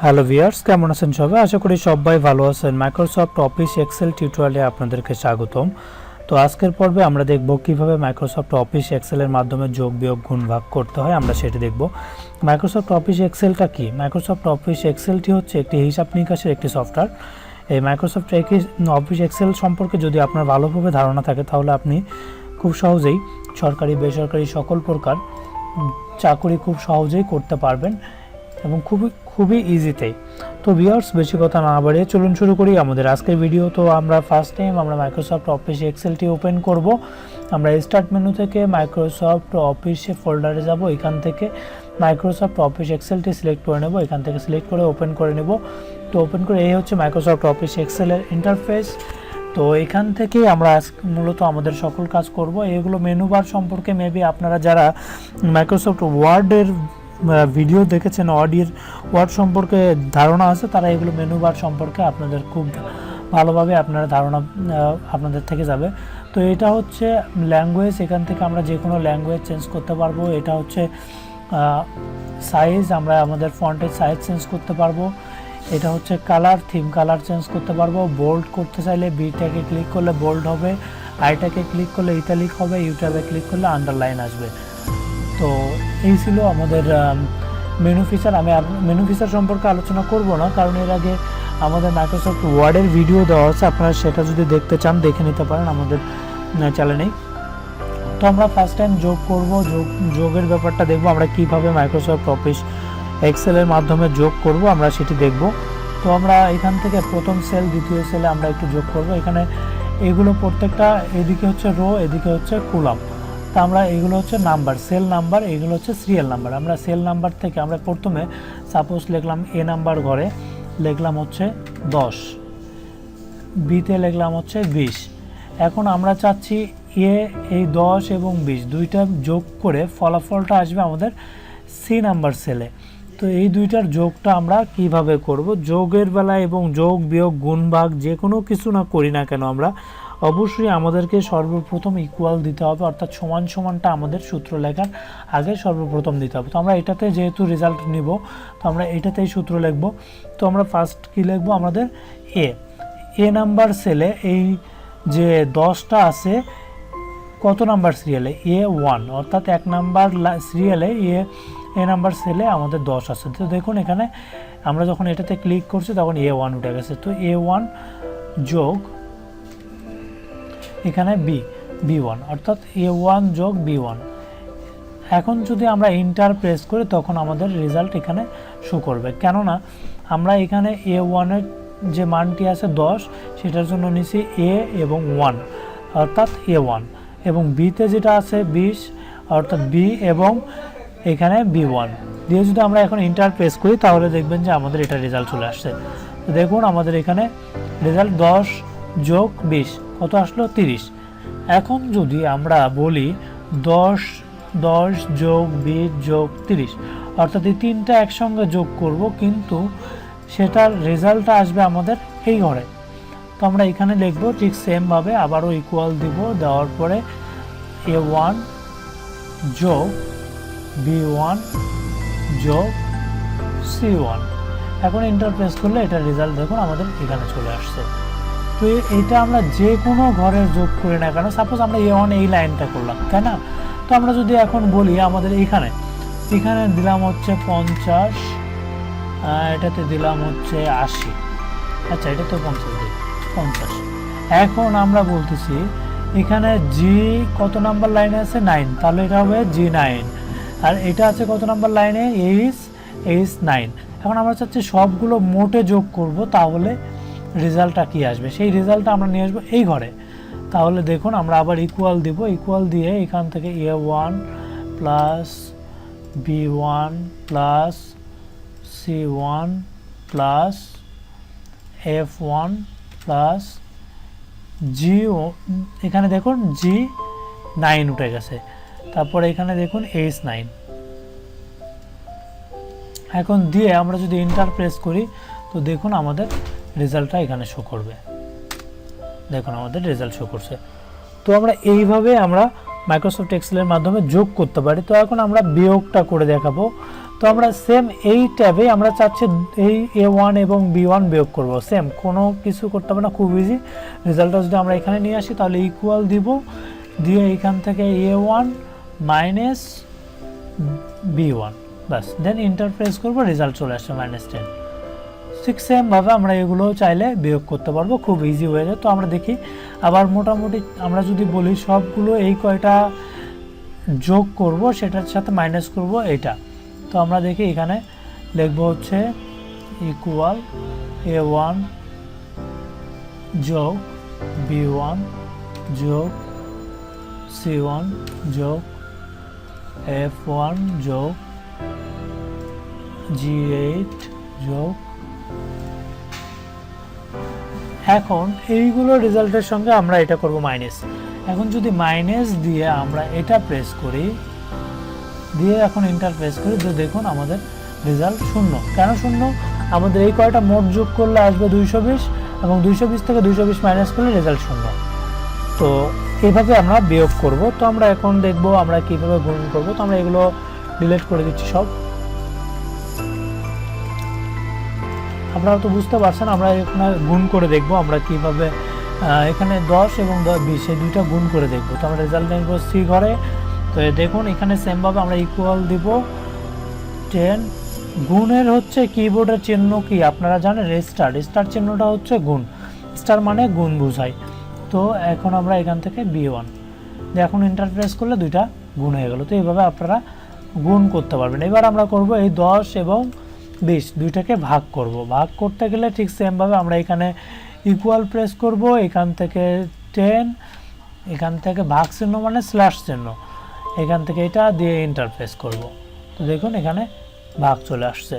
Hello viewers, কেমন আছেন সবাই? আশা করি সবাই ভালো আছেন। মাইক্রোসফট অফিস এক্সেল টিউটোরিয়ালে আপনাদেরকে স্বাগতম। তো আজকের পর্বে আমরা দেখব কিভাবে মাইক্রোসফট অফিস এক্সেলের মাধ্যমে যোগ বিয়োগ গুণ ভাগ করতে হয়, আমরা সেটা দেখব। মাইক্রোসফট অফিস এক্সেলটা কি? মাইক্রোসফট অফিস এক্সেলটি হচ্ছে একটি হিসাব নিকাশের একটি সফটওয়্যার। এই মাইক্রোসফট অফিস এক্সেল সম্পর্কে যদি আপনার ভালোভাবে ধারণা থাকে তাহলে আপনি খুব সহজেই সরকারি বেসরকারি সকল প্রকার চাকরি খুব সহজেই করতে পারবেন এবং খুবই ইজিতে। তো ভিউয়ার্স, বেশি কথা না বাড়িয়ে চলুন শুরু করি আমাদের আজকের ভিডিও। তো আমরা ফার্স্ট টাইম আমরা মাইক্রোসফট অফিস এক্সেলটি ওপেন করব। আমরা স্টার্ট মেনু থেকে মাইক্রোসফট অফিসে ফোল্ডারে যাব। এখান থেকে মাইক্রোসফট অফিস এক্সেলটি সিলেক্ট করে নেব। এখান থেকে সিলেক্ট করে ওপেন করে নেব। তো ওপেন করে এই হচ্ছে মাইক্রোসফট অফিস এক্সেলের ইন্টারফেস। তো এখান থেকে আমরা মূলত আমাদের সকল কাজ করব। এগুলো মেনু বার সম্পর্কে মেবি আপনারা যারা মাইক্রোসফট ওয়ার্ডের ভিডিও দেখেছেন, ওয়ার্ড সম্পর্কে ধারণা আছে, তারা এগুলো মেনু বার সম্পর্কে আপনাদের খুব ভালোভাবে আপনারা ধারণা আপনাদের থেকে যাবে। তো এটা হচ্ছে ল্যাঙ্গুয়েজ, এখান থেকে আমরা যে কোনো ল্যাঙ্গুয়েজ চেঞ্জ করতে পারবো। এটা হচ্ছে সাইজ, আমরা আমাদের ফন্টের সাইজ চেঞ্জ করতে পারবো। এটা হচ্ছে কালার, থিম কালার চেঞ্জ করতে পারবো। বোল্ড করতে চাইলে বিটাকে ক্লিক করলে বোল্ড হবে, আইটাকে ক্লিক করলে ইটালিক হবে, ইউটাবে ক্লিক করলে আন্ডারলাইন আসবে। তো এই ছিল আমাদের মেনু ফিচার। আমি মেনু ফিচার সম্পর্কে আলোচনা করব না, কারণ এর আগে আমাদের মাইক্রোসফট ওয়ার্ডের ভিডিও দেওয়া আছে, আপনারা সেটা যদি দেখতে চান দেখে নিতে পারেন আমাদের চ্যানেলেই। তো আমরা ফার্স্ট টাইম যোগ করব, যোগের ব্যাপারটা দেখব, আমরা কিভাবে মাইক্রোসফট অফিস এক্সেলের মাধ্যমে যোগ করব আমরা সেটি দেখব। তো আমরা এখান থেকে প্রথম সেল দ্বিতীয় সেলে আমরা একটু যোগ করব। এখানে এগুলো প্রত্যেকটা, এদিকে হচ্ছে রো, এদিকে হচ্ছে কলাম। তা আমরা এগুলো হচ্ছে নাম্বার, সেল নাম্বার, এগুলো হচ্ছে সিরিয়াল নাম্বার। আমরা সেল নাম্বার থেকে আমরা প্রথমে সাপোজ লিখলাম এ নাম্বার ঘরে লিখলাম হচ্ছে 10, বিতে লিখলাম হচ্ছে 20। এখন আমরা চাচ্ছি এই 10 এবং 20 দুইটা যোগ করে ফলাফলটা আসবে আমাদের সি নাম্বার সেলে। তো এই দুইটার যোগটা আমরা কিভাবে করব? যোগের বেলায় এবং যোগ বিয়োগ গুণ ভাগ যে কোনো কিছু না করি না কেন, আমরা অবশ্যই আমাদেরকে সর্বপ্রথম ইকুয়াল দিতে হবে, অর্থাৎ সমান সমানটা আমাদের সূত্র লেখার আগে সর্বপ্রথম দিতে হবে। তো আমরা এটাতে যেহেতু রেজাল্ট নিব, তো আমরা এটাতেই সূত্র লিখব। তো আমরা ফার্স্ট কি লিখব? আমাদের এ নাম্বার সেলে এই যে 10টা আছে কত নাম্বার সিরিয়ালে? A1, অর্থাৎ 1 নাম্বার সিরিয়ালে এ নাম্বার সেলে আমাদের 10 আছে। তো দেখুন এখানে আমরা যখন এটাতে ক্লিক করছি তখন A1 উঠে গেছে। তো A1 যোগ এখানে B1, অর্থাৎ A1 যোগ B1। এখন যদি আমরা ইন্টার প্রেস করি তখন আমাদের রেজাল্ট এখানে শো করবে, কেননা আমরা এখানে A1 এর যে মানটি আছে 10, সেটার জন্য নিছি A এবং 1, অর্থাৎ A1, এবং বিতে যেটা আছে 20, অর্থাৎ B এবং এখানে B1 দিয়ে যদি আমরা এখন ইন্টার প্রেস করি তাহলে দেখবেন যে আমাদের এটা রেজাল্ট চলে আসছে। তো দেখুন আমাদের এখানে রেজাল্ট 10 যোগ 20 কত আসলো? 30। এখন যদি আমরা বলি 10 যোগ 20 যোগ 30, অর্থাৎ এই তিনটা একসঙ্গে যোগ করব, কিন্তু সেটার রেজাল্টটা আসবে আমাদের এই ঘরে। তো আমরা এখানে লিখব ঠিক সেমভাবে, আবারও ইকুয়াল দিব, দেওয়ার পরে A1 যোগ B1 যোগ C1। এখন ইন্টার প্রেস করলে এটা রেজাল্ট দেখুন আমাদের এখানে চলে আসছে। তো এটা আমরা যে কোনো ঘরে যোগ করি না কেন, সাপোজ আমরা A1 এই লাইনটা করলাম, তাই না? তো আমরা যদি এখন বলি আমাদের এখানে দিলাম হচ্ছে 50, এটাতে দিলাম হচ্ছে 80, আচ্ছা এটা তো 50। এখন আমরা বলতেছি এখানে জি কত নাম্বার লাইনে আছে? 9, তাহলে এটা হবে G9। আর এটা আছে কত নাম্বার লাইনে? H9। এখন আমরা চাচ্ছি সবগুলো মোটে যোগ করব, তাহলে রেজাল্টটা কি আসবে? সেই রেজাল্টটা আমরা নিয়ে আসবো এই ঘরে। তাহলে দেখুন আমরা আবার ইকুয়াল দিব, ইকুয়াল দিয়ে এখান থেকে A1 plus B1 plus C1 plus F1 plus G, এখানে দেখুন G9 উঠে গেছে। তারপরে এখানে দেখুন H9। এখন দিয়ে আমরা যদি ইন্টার প্রেস করি তো দেখুন আমাদের রেজাল্টটা এখানে শো করবে। দেখুন আমাদের রেজাল্ট শো করছে। তো আমরা এইভাবে আমরা মাইক্রোসফট এক্সেলের মাধ্যমে যোগ করতে পারি। তো এখন আমরা বিয়োগটা করে দেখাবো। তো আমরা সেম এই ট্যাবে আমরা চাচ্ছি এই A1 এবং B1 বিয়োগ করব। সেম কোনো কিছু করতে হবে না, খুব ইজি। রেজাল্টটা যদি আমরা এখানে নিয়ে আসি তাহলে ইকুয়াল দিব, দিয়ে এখান থেকে A1 মাইনাস B1, বাস, দেন ইন্টার প্রেস করবো, রেজাল্ট চলে আসছে -10। ঠিক সেমভাবে আমরা এগুলো চাইলে বিয়োগ করতে পারবো, খুব ইজি হয়ে যায়। তো আমরা দেখি আবার মোটামুটি আমরা যদি বলি সবগুলো এই কয়টা যোগ করব সেটার সাথে মাইনাস করব এটা। তো আমরা দেখি এখানে লিখবো হচ্ছে ইকুয়াল A1 যোগ B1 যোগ C1 যোগ F1 যোগ G8 যোগ। এখন এইগুলো রেজাল্টের সঙ্গে আমরা এটা করব মাইনাস। এখন যদি মাইনাস দিয়ে আমরা এটা প্রেস করি, দিয়ে এখন ইন্টার প্রেস করি, তো দেখুন আমাদের রেজাল্ট শূন্য। কেন শূন্য? আমাদের এই কয়টা মোট যোগ করলে আসবে 220, এবং 220 থেকে 220 মাইনাস করলে রেজাল্ট শূন্য। তো এইভাবে আমরা বিয়োগ করব। তো আমরা এখন দেখব আমরা কিভাবে গুণ করব। তো আমরা এগুলো ডিলিট করে দিচ্ছি সব। আপনারা তো বুঝতে পারছেন, আমরা এখানে গুণ করে দেখব আমরা কিভাবে এখানে 10 এবং 20 এই দুইটা গুণ করে দেখব। তো আমরা রেজাল্ট নেব C ঘরে। তো দেখুন এখানে সেমভাবে আমরা ইকুয়াল দিব 10। গুণের হচ্ছে কিবোর্ডের চিহ্ন কি আপনারা জানেন? স্টার। স্টার চিহ্নটা হচ্ছে গুণ, স্টার মানে গুণ বোঝায়। তো এখন আমরা এখান থেকে B1, এখন ইন্টার প্রেস করলে দুইটা গুণ হয়ে গেল। তো এইভাবে আপনারা গুণ করতে পারবেন। এবার আমরা করব এই 10 এবং 20 দুইটাকে ভাগ করব। ভাগ করতে গেলে ঠিক সেমভাবে আমরা এখানে ইকুয়াল প্রেস করব, এখান থেকে 10, এখান থেকে ভাগ চিহ্ন মানে স্ল্যাশ চিহ্ন, এখান থেকে এটা দিয়ে ইন্টার প্রেস করব। তো দেখুন এখানে ভাগ চলে আসছে।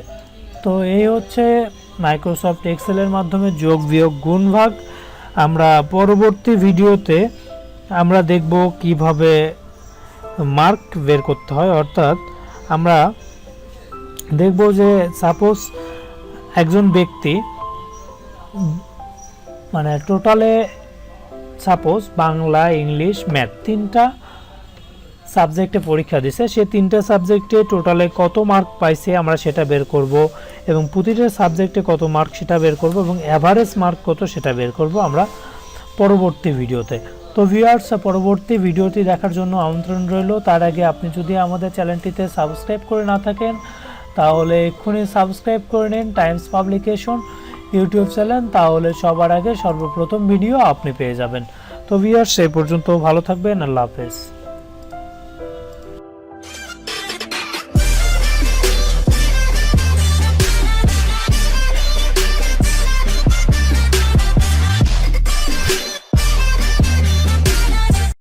তো এই হচ্ছে মাইক্রোসফট এক্সেলের মাধ্যমে যোগ বিয়োগ গুণ ভাগ। আমরা পরবর্তী ভিডিওতে আমরা দেখব কিভাবে মার্ক বের করতে হয়, অর্থাৎ আমরা দেখব যে সাপোজ একজন ব্যক্তি মানে টোটালে সাপোজ বাংলা, ইংলিশ, ম্যাথ তিনটা সাবজেক্টে পরীক্ষা দিছে, সে তিনটা সাবজেক্টে টোটালে কত মার্ক পাইছে আমরা সেটা বের করব, এবং প্রতিটা সাবজেক্টে কত মার্ক সেটা বের করব, এবং অ্যাভারেজ মার্ক কত সেটা বের করব আমরা পরবর্তী ভিডিওতে। তো ভিউয়ার্স, পরবর্তী ভিডিওটি দেখার জন্য আমন্ত্রণ রইল। তার আগে আপনি যদি আমাদের চ্যানেলটিতে সাবস্ক্রাইব করে না থাকেন তাহলে এক্ষুনি সাবস্ক্রাইব করে নিন টাইমস পাবলিকেশন ইউটিউব চ্যানেল, তাহলে সবার আগে সর্বপ্রথম ভিডিও আপনি পেয়ে যাবেন। তো ভিউয়ার্স, সেই পর্যন্ত ভালো থাকবেন। আল্লাহ হাফেজ।